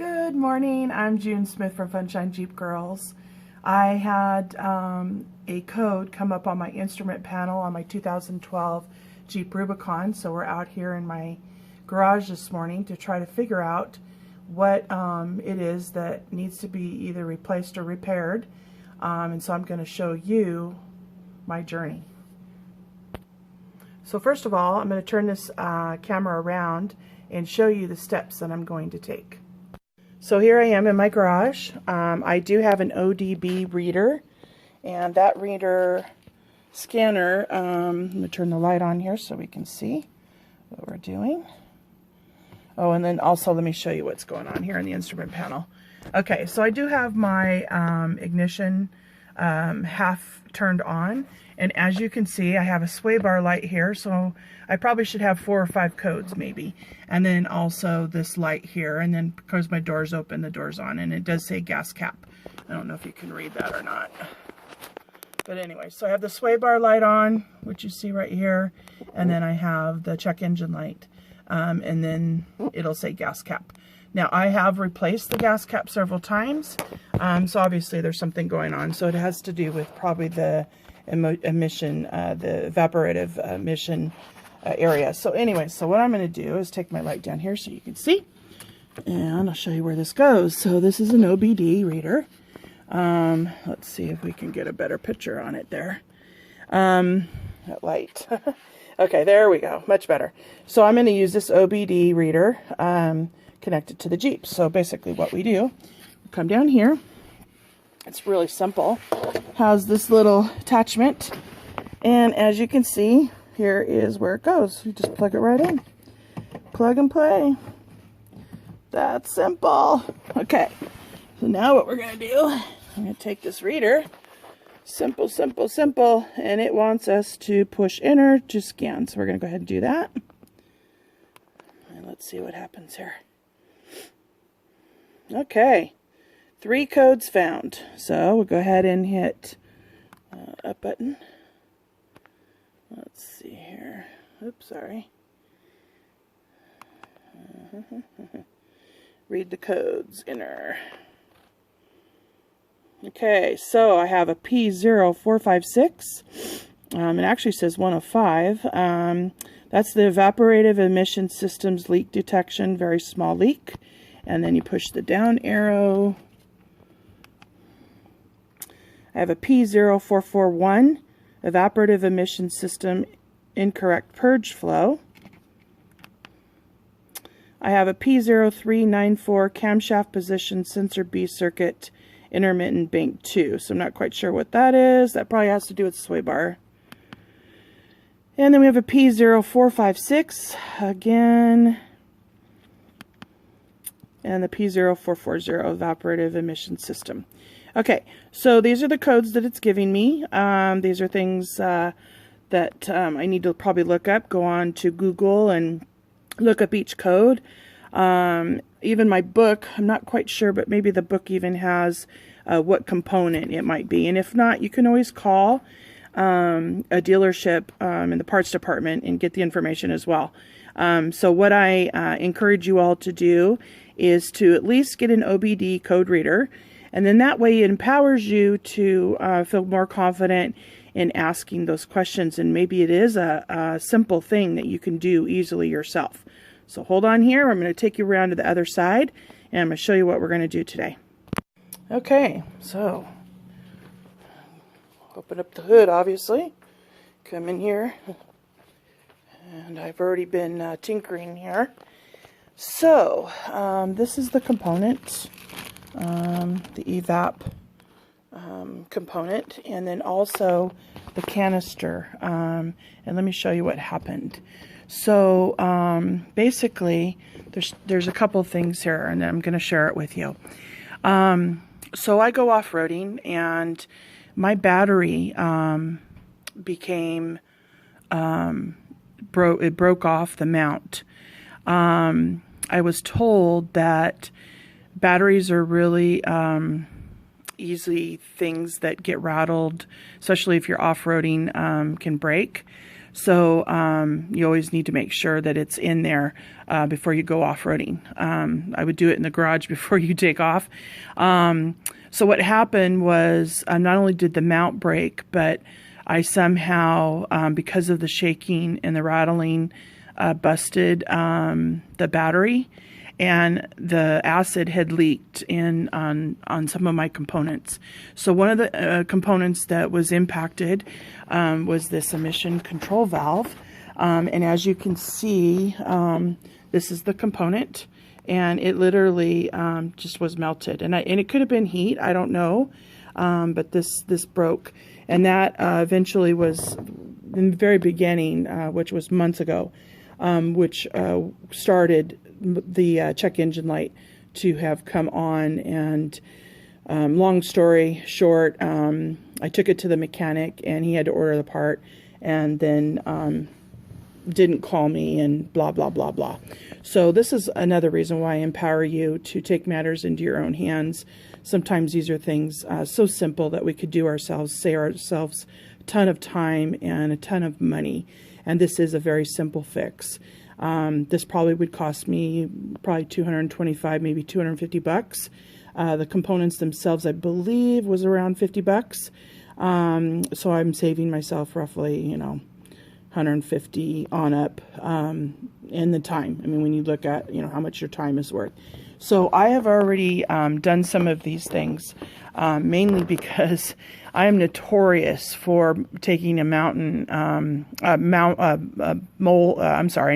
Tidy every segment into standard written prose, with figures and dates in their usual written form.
Good morning, I'm June Smith from FunShine Jeep Girls. I had a code come up on my instrument panel on my 2012 Jeep Rubicon, so we're out here in my garage this morning to try to figure out what it is that needs to be either replaced or repaired, and so I'm going to show you my journey. So first of all, I'm going to turn this camera around and show you the steps that I'm going to take. So here I am in my garage. I do have an ODB reader, and that reader scanner, I'm going to turn the light on here so we can see what we're doing. Oh, and then also let me show you what's going on here in the instrument panel. Okay, so I do have my ignition half turned on, and as you can see I have a sway bar light here, so I probably should have 4 or 5 codes maybe, and then also this light here, and then because my door's open, the door's on, and it does say gas cap. I don't know if you can read that or not, but anyway, so I have the sway bar light on, which you see right here, and then I have the check engine light, and then it'll say gas cap. Now I have replaced the gas cap several times, so obviously there's something going on. So it has to do with probably the emission, the evaporative emission area. So anyway, so what I'm going to do is take my light down here so you can see, and I'll show you where this goes. So this is an OBD reader. Let's see if we can get a better picture on it there. That light. Okay, there we go. Much better. So I'm going to use this OBD reader connected to the Jeep. So basically what we do, come down here. It's really simple. Has this little attachment, and as you can see, here is where it goes. You just plug it right in. Plug and play. That's simple. Okay, so now what we're going to do, I'm going to take this reader. Simple, simple, simple. And it wants us to push enter to scan. So we're going to go ahead and do that. And let's see what happens here. Okay. 3 codes found. So we'll go ahead and hit up button. Let's see here. Oops, sorry. Read the codes. Enter. Okay, so I have a P0456. It actually says 105. That's the evaporative emission systems leak detection, very small leak. And then you push the down arrow. I have a P0441, evaporative emission system incorrect purge flow. I have a P0394, camshaft position sensor B circuit intermittent bank 2. So I'm not quite sure what that is. That probably has to do with sway bar. And then we have a P0456 again. And the P0440 evaporative emission system. Okay, so these are the codes that it's giving me. These are things that I need to probably look up. Go on to Google and look up each code. Even my book, I'm not quite sure, but maybe the book even has what component it might be. And if not, you can always call a dealership in the parts department and get the information as well. So what I encourage you all to do is to at least get an OBD code reader, and then that way it empowers you to feel more confident in asking those questions, and maybe it is a simple thing that you can do easily yourself. So hold on here, I'm going to take you around to the other side, and I'm going to show you what we're going to do today. Okay, so open up the hood, obviously. Come in here, and I've already been tinkering here. So, this is the component, the evap component, and then also the canister. And let me show you what happened. So, basically, there's a couple things here, and I'm going to share it with you. So I go off-roading, and my battery became it broke off the mount. I was told that batteries are really easy things that get rattled, especially if you're off-roading, can break. So you always need to make sure that it's in there before you go off-roading. I would do it in the garage before you take off. So what happened was not only did the mount break, but I somehow, because of the shaking and the rattling, busted the battery, and the acid had leaked in on some of my components. So one of the components that was impacted was this emission control valve. And as you can see, this is the component, and it literally just was melted. And it could have been heat, I don't know, but this broke. And that eventually was in the very beginning, which was months ago, which started the check engine light to have come on. And long story short, I took it to the mechanic, and he had to order the part, and then didn't call me, and blah, blah, blah, blah. So this is another reason why I empower you to take matters into your own hands. Sometimes these are things so simple that we could do ourselves, save ourselves a ton of time and a ton of money. And this is a very simple fix. This probably would cost me probably $225, maybe $250. The components themselves, I believe, was around $50. So I'm saving myself roughly, $150 on up in the time. I mean, when you look at, how much your time is worth. So I have already done some of these things, mainly because I am notorious for taking a an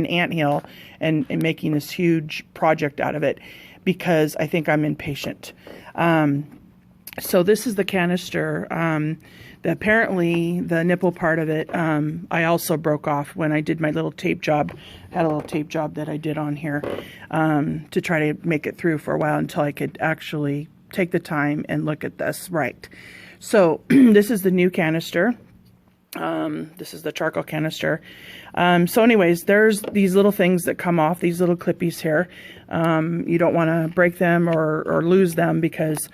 anthill and making this huge project out of it, because I think I'm impatient. So this is the canister. Apparently the nipple part of it, I also broke off when I did my little tape job. I had a little tape job that I did on here to try to make it through for a while until I could actually take the time and look at this right. So this is the new canister. This is the charcoal canister. So anyways, there's these little things that come off, these little clippies here. You don't want to break them or lose them, because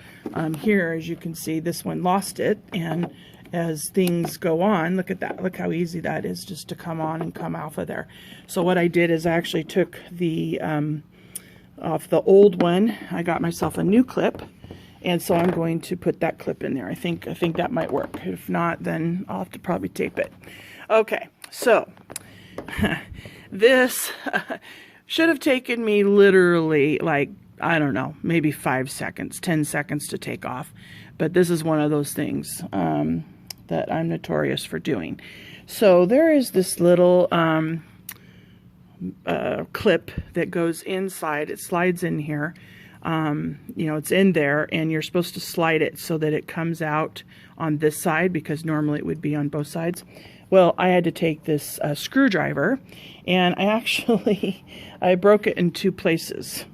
here, as you can see, this one lost it. And as things go on, look at that. Look how easy that is just to come on and come off of there. So what I did is I actually took the off the old one. I got myself a new clip. And so I'm going to put that clip in there. I think that might work. If not, then I'll have to probably tape it. Okay, so this should have taken me literally, like, I don't know, maybe 5 seconds, 10 seconds to take off. But this is one of those things that I'm notorious for doing. So there is this little clip that goes inside. It slides in here. It's in there, and you're supposed to slide it so that it comes out on this side, because normally it would be on both sides. Well, I had to take this screwdriver, and I broke it in 2 places,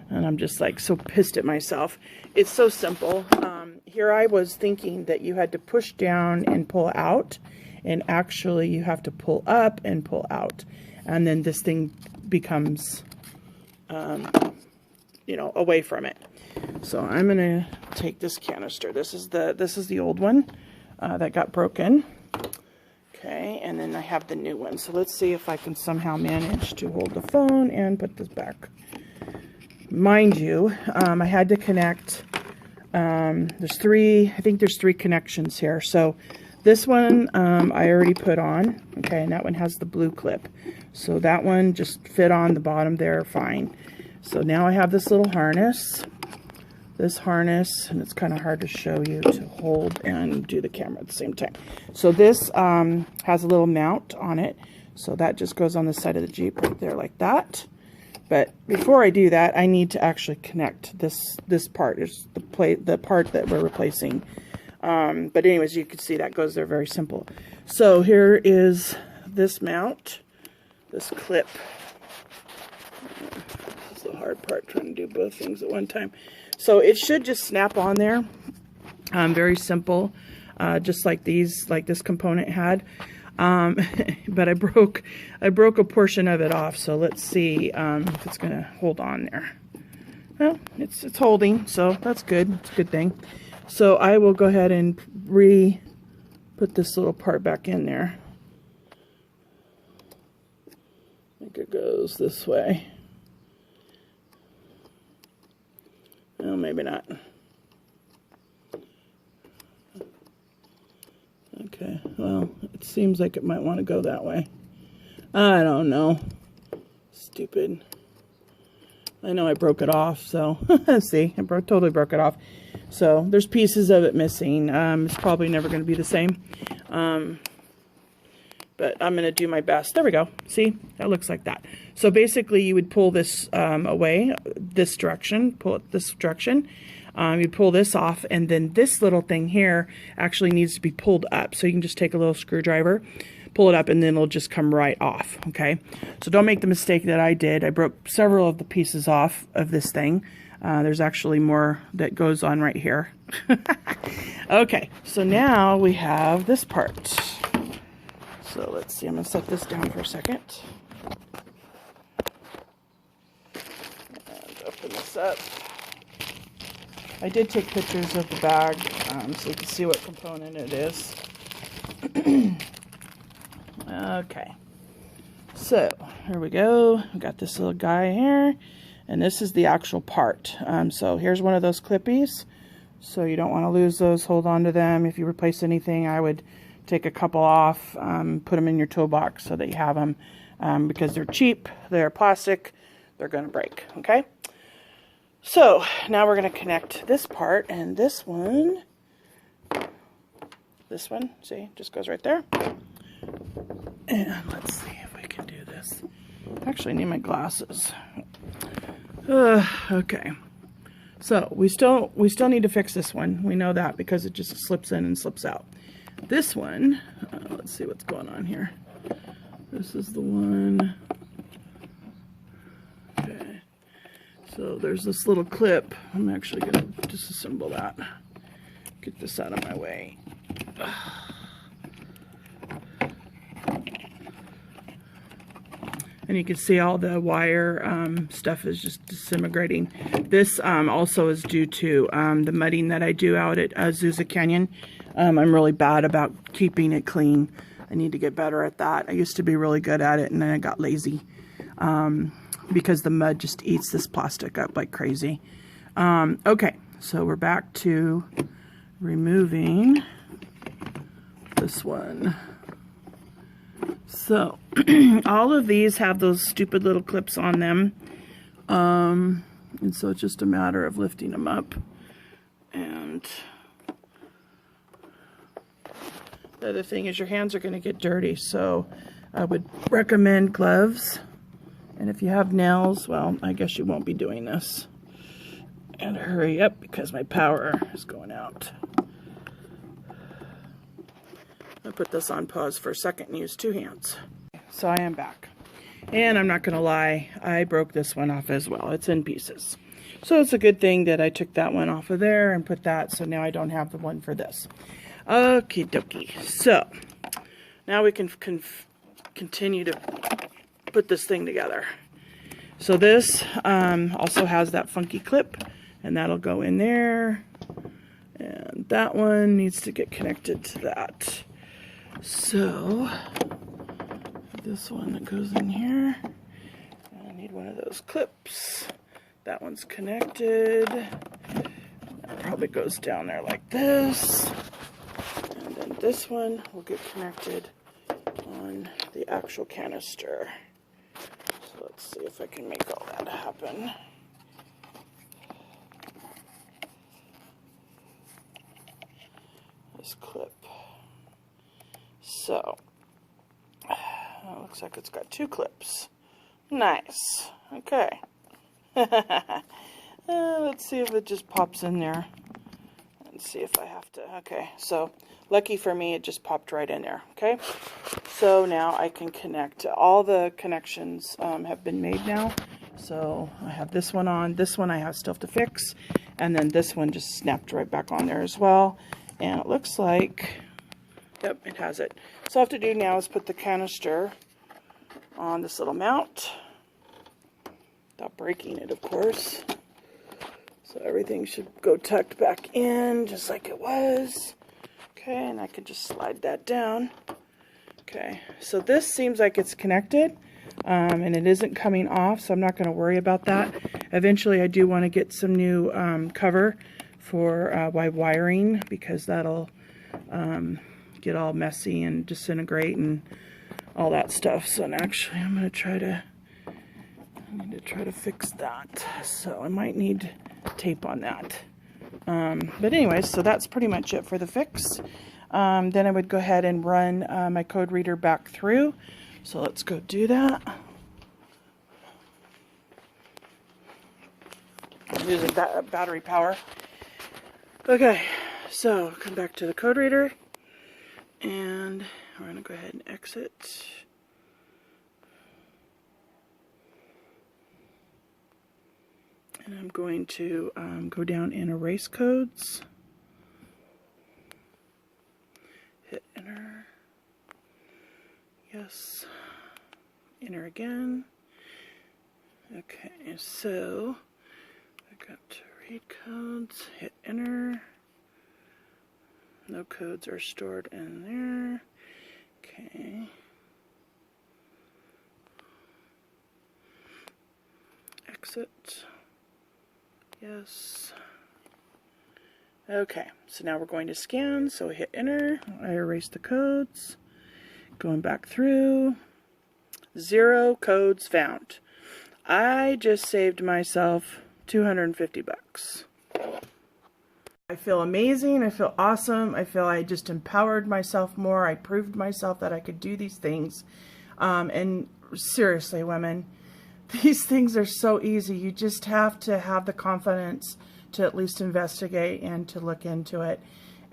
and I'm just like so pissed at myself. It's so simple. Here I was thinking that you had to push down and pull out, and actually you have to pull up and pull out, and then this thing becomes away from it. So I'm gonna take this canister. This is the old one that got broken. Okay, and then I have the new one. So let's see if I can somehow manage to hold the phone and put this back. Mind you, I had to connect. I think there's 3 connections here. So this one I already put on. Okay, and that one has the blue clip. So that one just fit on the bottom there fine. So now I have this little harness, and it's kind of hard to show you to hold and do the camera at the same time. So this has a little mount on it, so that just goes on the side of the Jeep right there like that. But before I do that, I need to actually connect this part. Is the part that we're replacing. But anyways, you can see that goes there, very simple. So here is this mount, this clip. The hard part, trying to do both things at one time. So it should just snap on there. Very simple, just like this component had. But I broke a portion of it off. So let's see if it's gonna hold on there. Well, it's holding, so that's good. It's a good thing. So I will go ahead and put this little part back in there. think it goes this way. Well, maybe not. Okay, well, it seems like it might want to go that way. I don't know. Stupid. I know I broke it off, so see, I totally broke it off. So there's pieces of it missing. It's probably never going to be the same. But I'm going to do my best. There we go. See, that looks like that. So basically you would pull this away, this direction, pull it this direction. You pull this off, and then this little thing here actually needs to be pulled up. So you can just take a little screwdriver, pull it up, and then it'll just come right off, okay? So don't make the mistake that I did. I broke several of the pieces off of this thing. There's actually more that goes on right here. Okay, so now we have this part. So let's see, I'm going to set this down for a second. And open this up. I did take pictures of the bag so you can see what component it is. Okay, so here we go. We got this little guy here, and this is the actual part. So here's one of those clippies. So you don't want to lose those. Hold on to them. If you replace anything, I would take a couple off, put them in your toolbox so that you have them, because they're cheap, they're plastic, they're going to break, okay? So now we're going to connect this part, and this one, see, just goes right there. And let's see if we can do this. I actually need my glasses. Okay. So we still need to fix this one. We know that because it just slips in and slips out. This one, let's see what's going on here. This is the one. Okay. So there's this little clip. I'm actually going to disassemble that. Get this out of my way. And you can see all the wire stuff is just disintegrating. This also is due to the mudding that I do out at Azusa Canyon. I'm really bad about keeping it clean. I need to get better at that. I used to be really good at it, and then I got lazy because the mud just eats this plastic up like crazy. Okay, so we're back to removing this one. So all of these have those stupid little clips on them, and so it's just a matter of lifting them up. And the other thing is your hands are going to get dirty, so I would recommend gloves. And if you have nails, well, I guess you won't be doing this. And hurry up because my power is going out. I'll put this on pause for a second and use two hands. So I am back. And I'm not going to lie, I broke this one off as well. It's in pieces. So it's a good thing that I took that one off of there and put that, so now I don't have the one for this. Okie dokie. So now we can continue to put this thing together. So this also has that funky clip, and that'll go in there. And that one needs to get connected to that. So this one that goes in here, I need one of those clips. That one's connected. That probably goes down there like this. And then this one will get connected on the actual canister. So let's see if I can make all that happen. This clip. So, looks like it's got two clips. Nice. Okay. Let's see if it just pops in there. And see if I have to. Okay, so lucky for me, it just popped right in there. Okay. So now I can connect. All the connections have been made now. So I have this one on. This one I still have to fix. And then this one just snapped right back on there as well. And it looks like, yep, it has it. So all I have to do now is put the canister on this little mount, without breaking it, of course. So everything should go tucked back in, just like it was. Okay, and I can just slide that down. Okay, so this seems like it's connected. and it isn't coming off, so I'm not going to worry about that. Eventually I do want to get some new cover for wiring, because that'll get all messy and disintegrate and all that stuff. So actually I'm going to try to fix that, so I might need tape on that. But anyways, so that's pretty much it for the fix. Then I would go ahead and run my code reader back through. So let's go do that. I'm using battery power. Okay, so come back to the code reader, and we're going to go ahead and exit. And I'm going to go down and erase codes. Hit enter. Yes. Enter again. Okay, so I got to read codes. Hit enter. No codes are stored in there. Okay. Exit. Yes. Okay, so now we're going to scan, so hit enter. I erase the codes. Going back through. 0 codes found. I just saved myself 250 bucks. I feel amazing. I feel awesome. I feel I just empowered myself more. I proved myself that I could do these things. And seriously, women, these things are so easy. You just have to have the confidence to at least investigate and to look into it.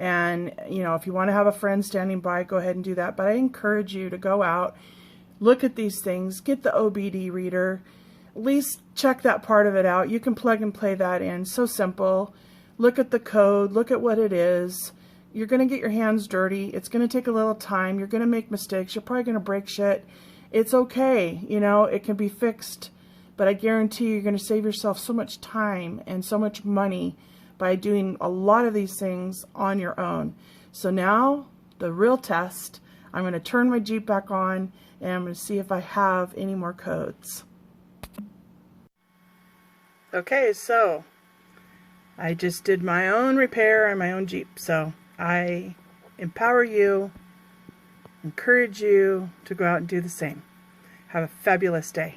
And, you know, if you want to have a friend standing by, go ahead and do that. But I encourage you to go out, look at these things, get the OBD reader, at least check that part of it out. You can plug and play that in. So simple. Look at the code, look at what it is. You're going to get your hands dirty. It's going to take a little time. You're going to make mistakes. You're probably going to break shit. It's okay, you know, it can be fixed, but I guarantee you're going to save yourself so much time and so much money by doing a lot of these things on your own. So now, the real test, I'm going to turn my Jeep back on, and I'm going to see if I have any more codes. Okay, so I just did my own repair on my own Jeep, so I empower you, encourage you to go out and do the same. Have a fabulous day.